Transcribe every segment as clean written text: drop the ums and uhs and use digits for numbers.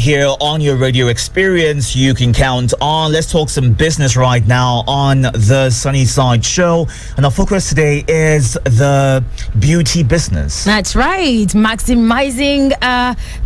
here on your radio experience you can count on. Let's talk some business right now on the Sunny Side Show. And our focus today is the beauty business. That's right. Maximizing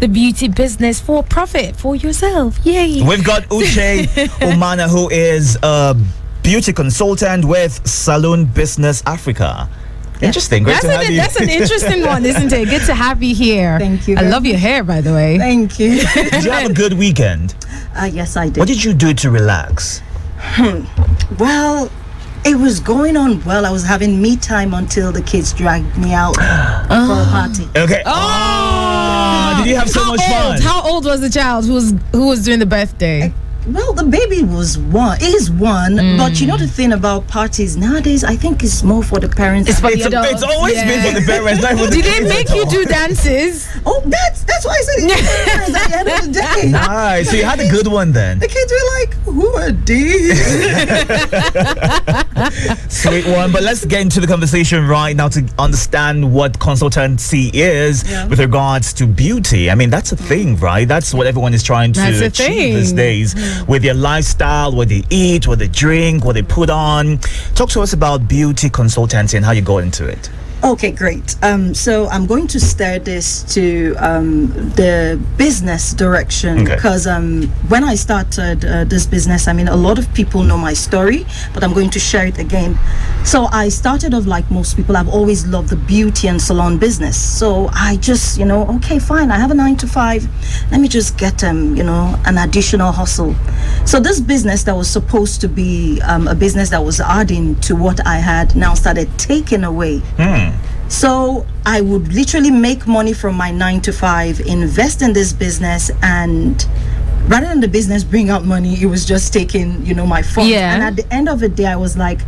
the beauty business for profit for yourself. Yay. We've got Uche Umana, who is a beauty consultant with Salon Business Africa. Interesting. Great to have you. That's an interesting one, isn't it? Good to have you here. Thank you. I love your hair, by the way. Thank you. Did you have a good weekend? Yes, I did. What did you do to relax? Well, it was going on well. I was having me time until the kids dragged me out for a party. Okay. Did you have so much fun? How old was the child who was doing the birthday? Well, the baby is one, but you know the thing about parties nowadays, I think it's more for the parents. It's always been for the parents, not for the Did kids they make at you all. do dances? Oh, that's why I said it's for the parents at the end of the day. Nice. So you had a good one then. The kids were like, who are these? Sweet one. But let's get into the conversation right now to understand what consultancy is with regards to beauty. I mean, that's a thing, right? That's what everyone is trying to achieve these days. With their lifestyle, what they eat, what they drink, what they put on. Talk to us about beauty consultancy and how you got into it. Okay, great. So I'm going to steer this to the business direction because when I started this business, I mean, a lot of people know my story, but I'm going to share it again. So I started off like most people. I've always loved the beauty and salon business. So I just, okay, fine. I have a 9-to-5. Let me just get, an additional hustle. So this business that was supposed to be a business that was adding to what I had now started taking away. So I would literally make money from my 9-to-5, invest in this business, and rather than the business bring out money, it was just taking, my funds. And at the end of the day, I was like,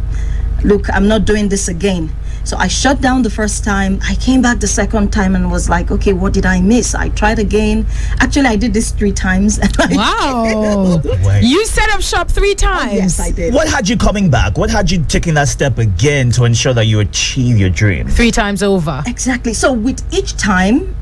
look, I'm not doing this again. So I shut down the first time. I came back the second time and was like, okay, what did I miss? I tried again. Actually, I did this 3 times. Wow. You set up shop 3 times. Oh, yes, I did. What had you coming back? What had you taking that step again to ensure that you achieve your dream? 3 times over. Exactly. So with each time,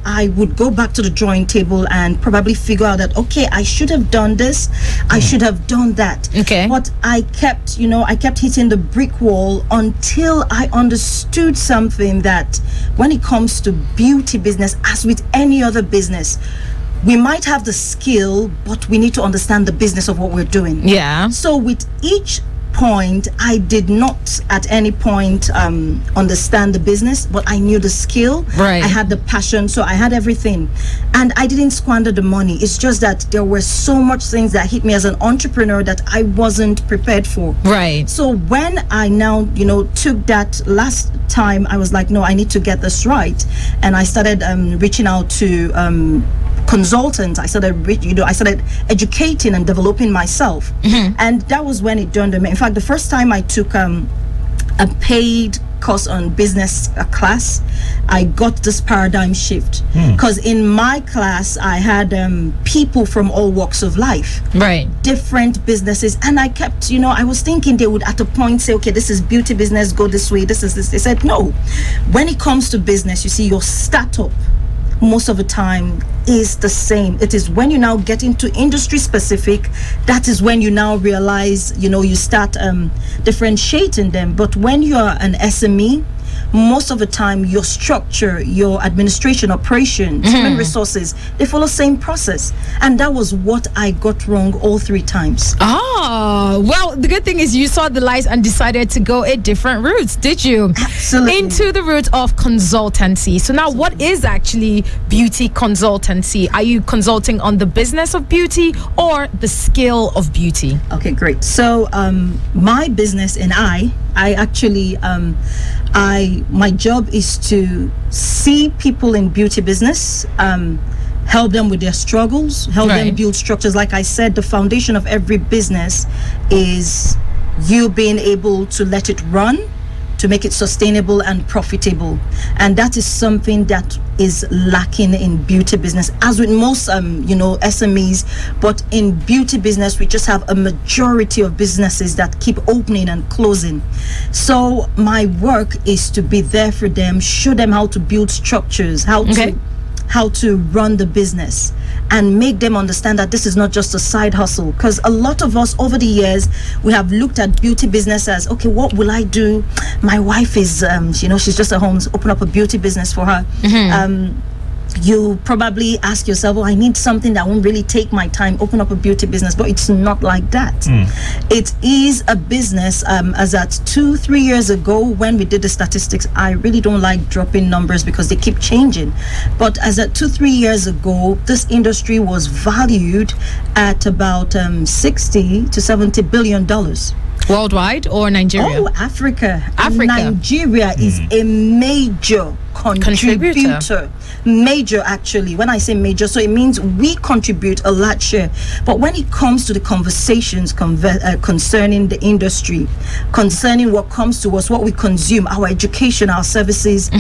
I would go back to the drawing table and probably figure out that, okay, I should have done this. I should have done that. Okay. But I kept hitting the brick wall until I understood something, that when it comes to beauty business, as with any other business, we might have the skill, but we need to understand the business of what we're doing. Yeah. So with each point, I did not at any point understand the business, but I knew the skill. Right. I had the passion, so I had everything, and I didn't squander the money. It's just that there were so much things that hit me as an entrepreneur that I wasn't prepared for. Right. So when I now took that last time, I was like, no, I need to get this right, and I started reaching out to consultant. I started educating and developing myself, and that was when it dawned on me. In fact, the first time I took a paid course on business class, I got this paradigm shift, because in my class I had people from all walks of life, right, different businesses, and I kept, I was thinking they would at a point say, okay, this is beauty business, go this way, this is this. They said no. When it comes to business, you see, your startup most of the time is the same. It is when you now get into industry specific, that is when you now realize, you start differentiating them. But when you're an SME, most of the time your structure, your administration, operations, human resources, they follow the same process. And that was what I got wrong all 3 times. Well, the good thing is you saw the light and decided to go a different route, did you? Absolutely. Into the route of consultancy. So now, what is actually beauty consultancy? Are you consulting on the business of beauty or the skill of beauty? Okay, great. So my business and I actually my job is to see people in beauty business, help them with their struggles, help them build structures. Like I said, the foundation of every business is you being able to let it run, to make it sustainable and profitable. And that is something that is lacking in beauty business, as with most SMEs. But in beauty business, we just have a majority of businesses that keep opening and closing. So my work is to be there for them, show them how to build structures, how to how to run the business and make them understand that this is not just a side hustle. Because a lot of us over the years, we have looked at beauty business as, okay, what will I do? My wife is, she's just at home, open up a beauty business for her. You probably ask yourself, I need something that won't really take my time, open up a beauty business. But it's not like that. It is a business. As at 2-3 years ago, when we did the statistics, I really don't like dropping numbers because they keep changing. But as at 2-3 years ago, this industry was valued at about 60 to 70 billion dollars. Worldwide or Nigeria? Oh, Africa. Nigeria is a major contributor. Major, actually. When I say major, so it means we contribute a large share. But when it comes to the conversations concerning the industry, concerning what comes to us, what we consume, our education, our services,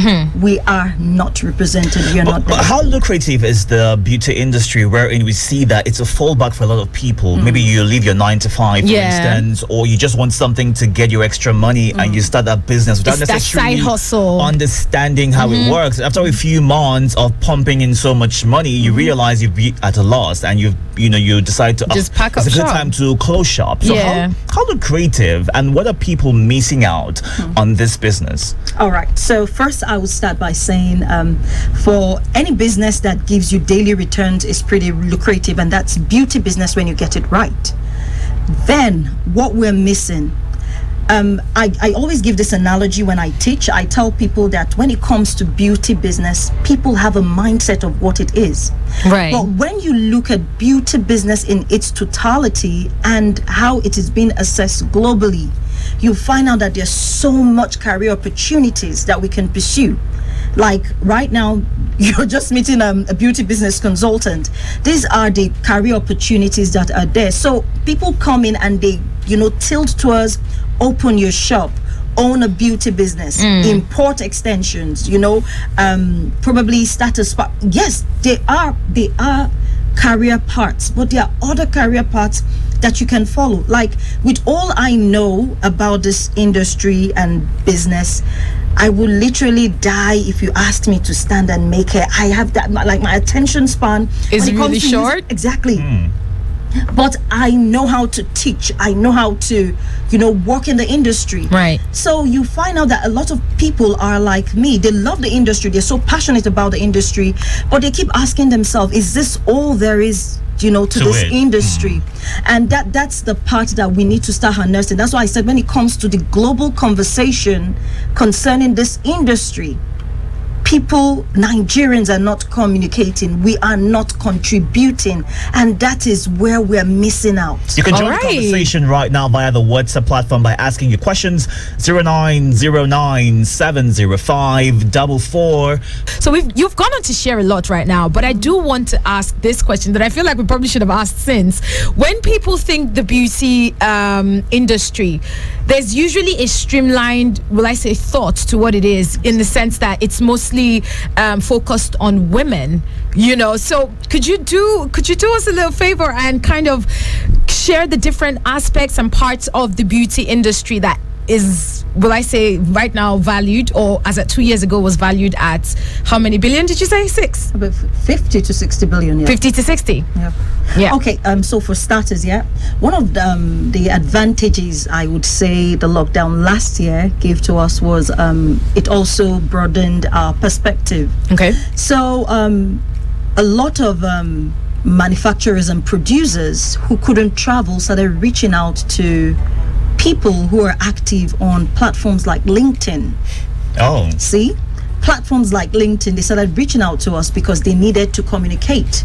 we are not represented. We are not there. But how lucrative is the beauty industry, wherein we see that it's a fallback for a lot of people? Maybe you leave your 9 to 5, for instance, or you just want something to get your extra money and you start that business without necessarily understanding how it works. After a few months of pumping in so much money, you realize you've been at a loss, and you decide to just pack up it's a good shop. time to close shop. So how lucrative, and what are people missing out on this business? All right, so first I will start by saying for any business that gives you daily returns is pretty lucrative, and that's beauty business when you get it right. Then what we're missing, I always give this analogy when I teach. I tell people that when it comes to beauty business, people have a mindset of what it is. Right. But when you look at beauty business in its totality and how it is being assessed globally, you find out that there's so much career opportunities that we can pursue. Like right now, you're just meeting a beauty business consultant. These are the career opportunities that are there. So people come in and they, tilt towards open your shop, own a beauty business, import extensions, probably start a spa. Yes, they are career paths, but there are other career paths that you can follow. Like, with all I know about this industry and business, I would literally die if you asked me to stand and make hair. I have that, like, my attention span is really short. Exactly. But I know how to teach. I know how to, work in the industry. Right. So you find out that a lot of people are like me. They love the industry. They're so passionate about the industry, but they keep asking themselves, is this all there is, to this industry? And that's the part that we need to start harnessing. That's why I said when it comes to the global conversation concerning this industry, Nigerians are not communicating. We are not contributing, and that is where we're missing out. You can join the conversation right now via the WhatsApp platform by asking your questions. 0909-705-44. So you've gone on to share a lot right now, but I do want to ask this question that I feel like we probably should have asked since. When people think the beauty industry, there's usually a streamlined, thought to what it is, in the sense that it's mostly focused on women, so could you do us a little favor and kind of share the different aspects and parts of the beauty industry that is, right now valued, or as at 2 years ago was valued at how many billion did you say? 6? About 50 to 60 billion. 50 to 60. Yeah. Okay. So for starters, one of the advantages I would say the lockdown last year gave to us was it also broadened our perspective. Okay. So a lot of manufacturers and producers who couldn't travel started reaching out to people who are active on platforms like LinkedIn. Oh. See? Platforms like LinkedIn, they started reaching out to us because they needed to communicate.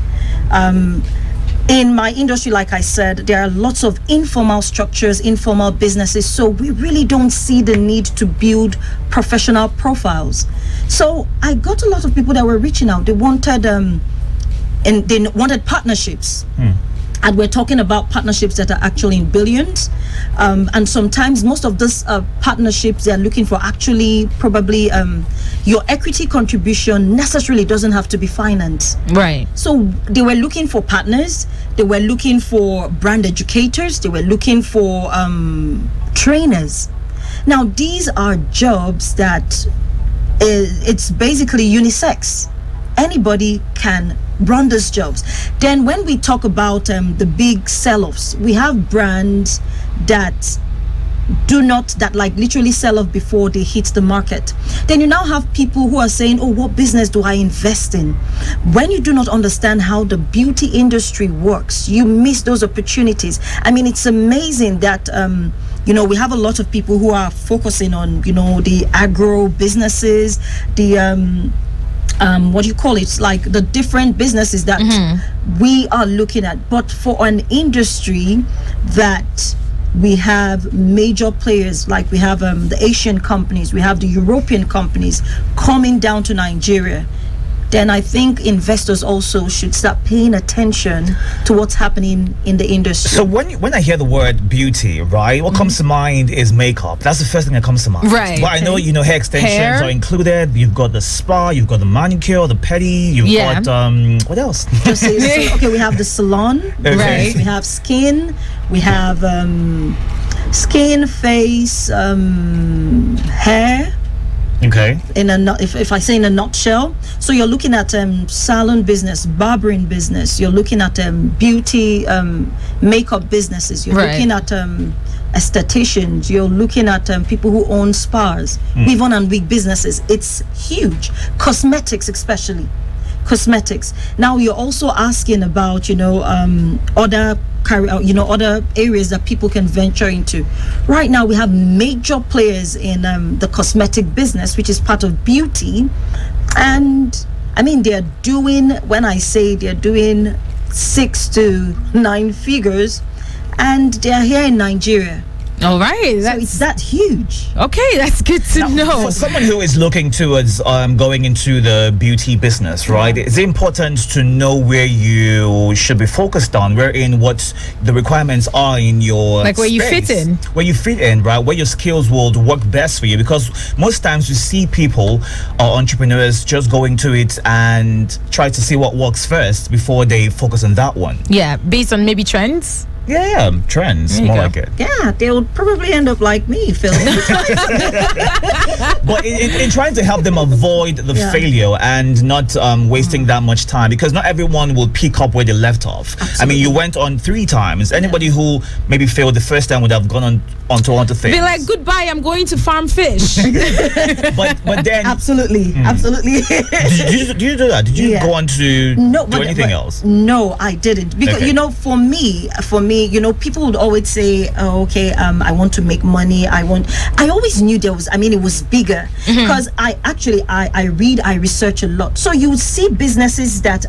In my industry, like I said, there are lots of informal structures, informal businesses, so we really don't see the need to build professional profiles. So I got a lot of people that were reaching out. They wanted partnerships. And we're talking about partnerships that are actually in billions. And sometimes most of these partnerships, they're looking for actually probably your equity contribution necessarily doesn't have to be finance. Right. So they were looking for partners. They were looking for brand educators. They were looking for trainers. Now, these are jobs that it's basically unisex. anybody can run these jobs. Then when we talk about the big sell-offs, we have brands that like literally sell off before they hit the market. Then you now have people who are saying, oh, what business do I invest in? When you do not understand how the beauty industry works, you miss those opportunities. I mean, it's amazing that we have a lot of people who are focusing on the agro businesses, the what do you call it? It's like the different businesses that we are looking at. But for an industry that we have major players, like we have the Asian companies, we have the European companies coming down to Nigeria, then I think investors also should start paying attention to what's happening in the industry. So when I hear the word beauty, right, what comes to mind is makeup. That's the first thing that comes to mind. Right. But I know, hair extensions are included. You've got the spa, you've got the manicure, the pedi, you've got, what else? Okay, we have the salon. Okay. Right. We have skin. We have skin, face, hair. Okay. If I say in a nutshell, so you're looking at salon business, barbering business. You're looking at beauty, makeup businesses. You're looking at estheticians. You're looking at people who own spas, weave-on and wig businesses. It's huge. Cosmetics, especially. Cosmetics. Now you're also asking about other areas that people can venture into. Right now we have major players in the cosmetic business, which is part of beauty, and I mean they're doing 6 to 9 figures, and they're here in Nigeria. All right, so it's that huge. Okay, that's good to know. For someone who is looking towards going into the beauty business, right, it's important to know where you should be focused on, what the requirements are in your where you fit in. Where you fit in, right? Where your skills will work best for you. Because most times you see people or entrepreneurs just go into it and try to see what works first before they focus on that one. Yeah, based on maybe trends. Yeah, trends, more like it. Yeah, they'll probably end up like me, Phil. But in trying to help them avoid the failure and not wasting that much time, because not everyone will pick up where they left off. Absolutely. I mean, you went on 3 times. Anybody who maybe failed the first time would have gone on to things. Be like, goodbye, I'm going to farm fish. but then absolutely. Did you do that? Did you go on to do anything else? No, I didn't, because for me, people would always say, oh, okay, I want to make money. I always knew there was, it was bigger, because I read, I research a lot. So you would see businesses that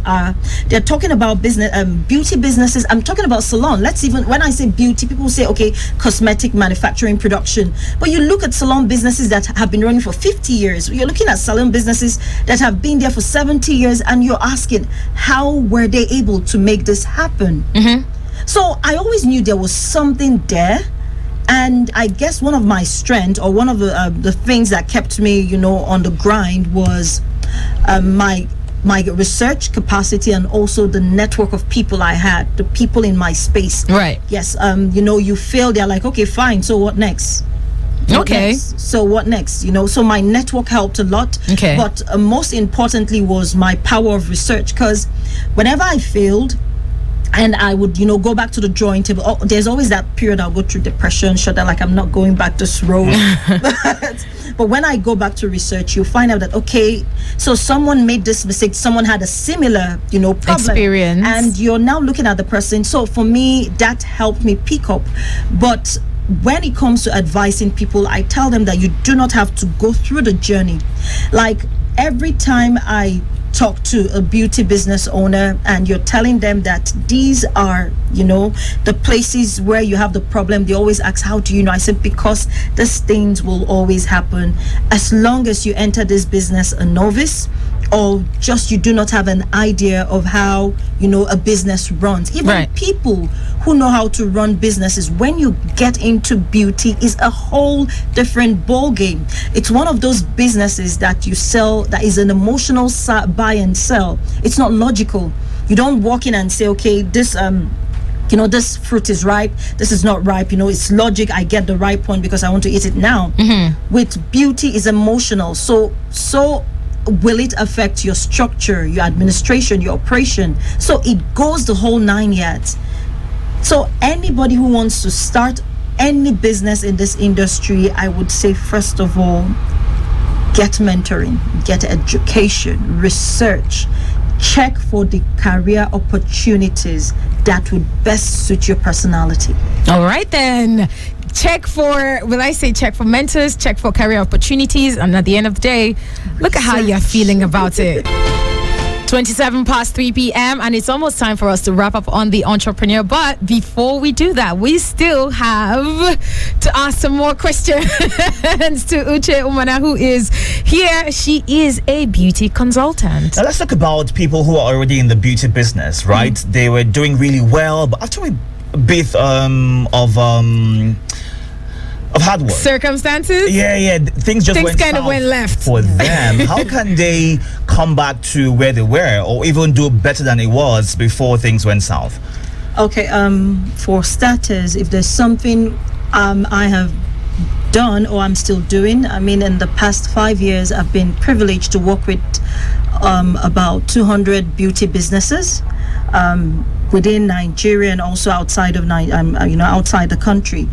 they're talking about beauty businesses. I'm talking about salon. When I say beauty, people say, okay, cosmetic manufacturing production. But you look at salon businesses that have been running for 50 years. You're looking at salon businesses that have been there for 70 years, and you're asking, how were they able to make this happen? So I always knew there was something there, and I guess one of my strengths, or one of the things that kept me, on the grind, was my research capacity, and also the network of people I had, the people in my space. Right. Yes. You feel they're like, okay, fine. So what next? So what next? So my network helped a lot. Okay. But most importantly was my power of research, because whenever I failed, and I would, go back to the drawing table. There's always that period I'll go through depression, like I'm not going back this road. But when I go back to research, you find out that, okay, so someone made this mistake, someone had a similar, problem. Experience. And you're now looking at the person. So for me, that helped me pick up. But when it comes to advising people, I tell them that you do not have to go through the journey. Like every time I talk to a beauty business owner and you're telling them that these are, the places where you have the problem, they always ask, how do you know? I said, because these things will always happen as long as you enter this business a novice, or just you do not have an idea of how a business runs. Even people who know how to run businesses, when you get into beauty, is a whole different ball game. It's one of those businesses that you sell that is an emotional buy and sell. It's not logical. You don't walk in and say, okay, this this fruit is ripe, this is not ripe. It's logic. I get the ripe one because I want to eat it now. With beauty, is emotional. So will it affect your structure, your administration, your operation? So it goes the whole 9 yards. So anybody who wants to start any business in this industry, I would say, first of all, get mentoring, get education, research, check for the career opportunities that would best suit your personality. All right, then. Check for mentors, check for career opportunities, and at the end of the day, look at how you're feeling about it. 27 past 3 p.m. and it's almost time for us to wrap up on the entrepreneur. But before we do that, we still have to ask some more questions to Uche Umana, who is here. She is a beauty consultant. Now let's talk about people who are already in the beauty business, right? Mm-hmm. They were doing really well, but after a bit of hard work, circumstances, things kind of went left for them. How can they come back to where they were, or even do better than it was before things went south? Okay, for starters, if there's something I have done or I'm still doing, I mean, in the past 5 years, I've been privileged to work with about 200 beauty businesses within Nigeria and also outside of outside the country.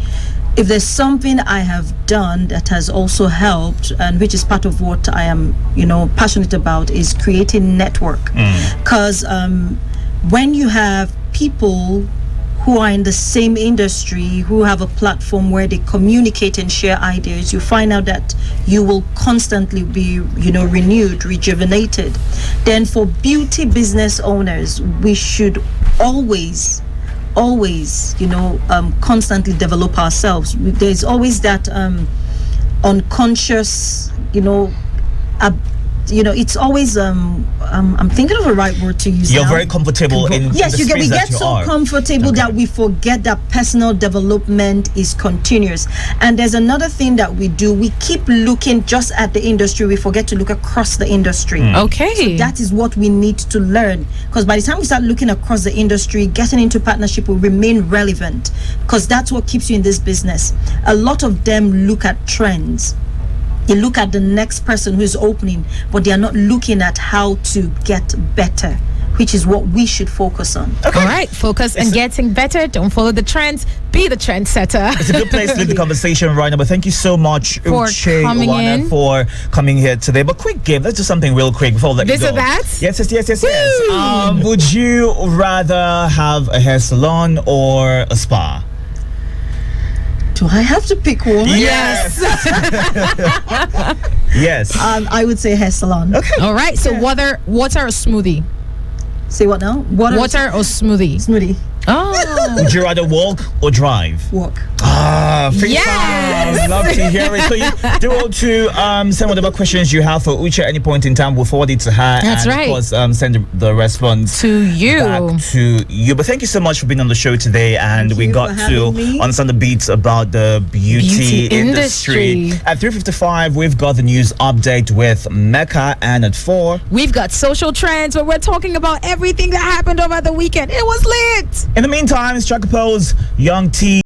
If there's something I have done that has also helped, and which is part of what I am, passionate about, is creating network. Because when you have people who are in the same industry, who have a platform where they communicate and share ideas, you find out that you will constantly be, renewed, rejuvenated. Then for beauty business owners, we should always constantly develop ourselves. There's always that unconscious, it's always I'm thinking of a right word to use. You're very comfortable in yes, the we get so comfortable that we forget that personal development is continuous. And there's another thing that we do: we keep looking just at the industry, we forget to look across the industry. Okay, so that is what we need to learn, because by the time we start looking across the industry, getting into partnership will remain relevant, because that's what keeps you in this business. A lot of them look at trends. They look at the next person who is opening, but they are not looking at how to get better, which is what we should focus on. Okay. All right, focus on getting better. Don't follow the trends. Be the trendsetter. It's a good place to leave the conversation right now. But thank you so much, Uche Uwana, for coming here today. But quick game. Let's do something real quick before I let you go. This or that? Yes. Would you rather have a hair salon or a spa? Do I have to pick one? Yes. Yes. I would say hair salon. Okay. All right. So water or smoothie? Say what now? Water or smoothie? Smoothie. Oh. Would you rather walk or drive? Walk. Yes. Love to hear it. So you do want to send whatever questions you have for Uche at any point in time. We'll forward it to her. That's right. Of course, send the response to you. Back to you. But thank you so much for being on the show today, and we got to understand the beats about the beauty industry. At 3:55, we've got the news update with Mecca, and at 4, we've got social trends where we're talking about everything that happened over the weekend. It was lit. In the meantime, strike a pose, Young T.